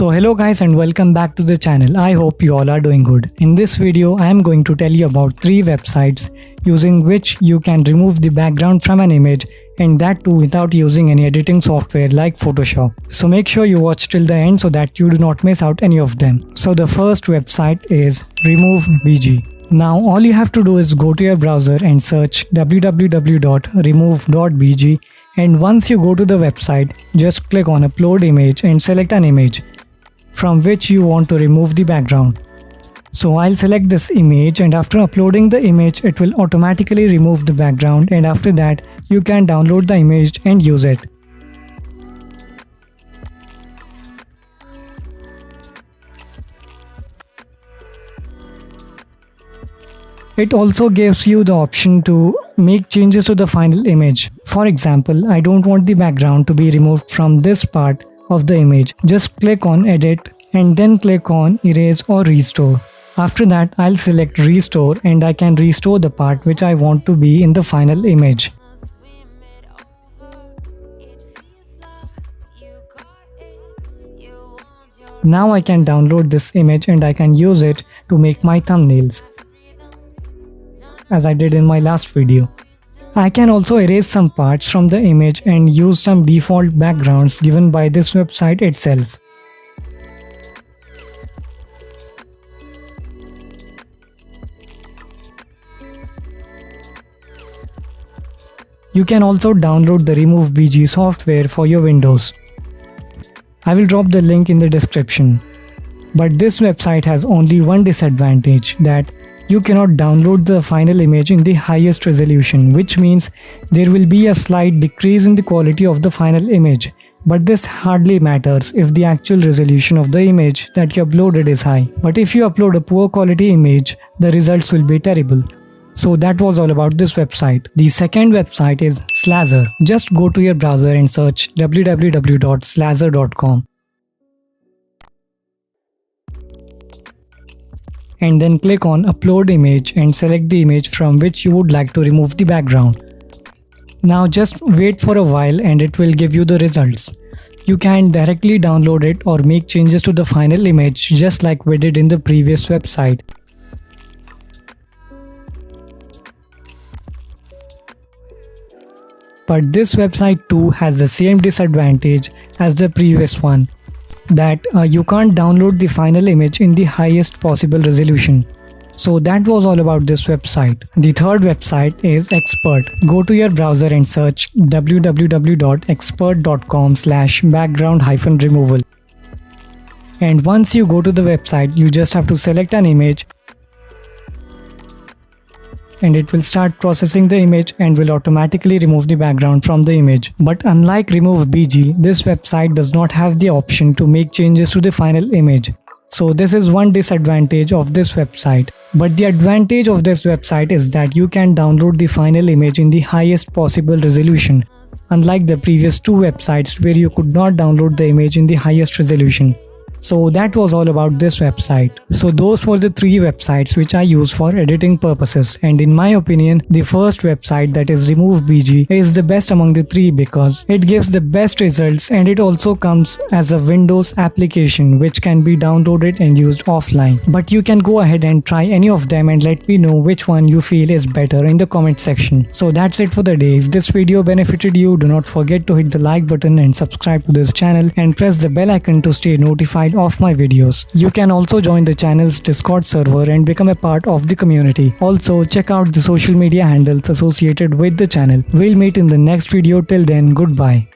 So hello guys and welcome back to the channel. I hope you all are doing good. In this video I am going to tell you about 3 websites using which you can remove the background from an image, and that too without using any editing software like Photoshop. So make sure you watch till the end so that you do not miss out any of them. So the first website is RemoveBG. Now all you have to do is go to your browser and search www.remove.bg, and once you go to the website, just click on upload image and select an image from which you want to remove the background. So I'll select this image, and after uploading the image it will automatically remove the background, and after that you can download the image and use it. It also gives you the option to make changes to the final image. For example, I don't want the background to be removed from this part of the image. Just click on edit and then click on erase or restore. After that I'll select restore, and I can restore the part which I want to be in the final image. Now I can download this image and I can use it to make my thumbnails, as I did in my last video. I can also erase some parts from the image and use some default backgrounds given by this website itself. You can also download the RemoveBG software for your Windows. I will drop the link in the description. But this website has only one disadvantage, that you cannot download the final image in the highest resolution, which means there will be a slight decrease in the quality of the final image. But this hardly matters if the actual resolution of the image that you uploaded is high. But if you upload a poor quality image, the results will be terrible. So that was all about this website. The second website is Slazr. Just go to your browser and search www.slazr.com. And then click on upload image and select the image from which you would like to remove the background. Now just wait for a while and it will give you the results. You can directly download it or make changes to the final image just like we did in the previous website. But this website too has the same disadvantage as the previous one, that you can't download the final image in the highest possible resolution. So that was all about this website. The third website is Expert. Go to your browser and search www.expert.com/background-removal. And once you go to the website, you just have to select an image, and it will start processing the image and will automatically remove the background from the image. But unlike RemoveBG, this website does not have the option to make changes to the final image. So this is one disadvantage of this website. But the advantage of this website is that you can download the final image in the highest possible resolution, unlike the previous 2 websites where you could not download the image in the highest resolution. So that was all about this website. So those were the 3 websites which I use for editing purposes, and in my opinion the first website, that is RemoveBG, is the best among the 3 because it gives the best results, and it also comes as a Windows application which can be downloaded and used offline. But you can go ahead and try any of them and let me know which one you feel is better in the comment section. So that's it for the day. If this video benefited you, do not forget to hit the like button and subscribe to this channel and press the bell icon to stay notified of my videos. You can also join the channel's Discord server and become a part of the community. Also check out the social media handles associated with the channel. We'll meet in the next video. Till then, goodbye.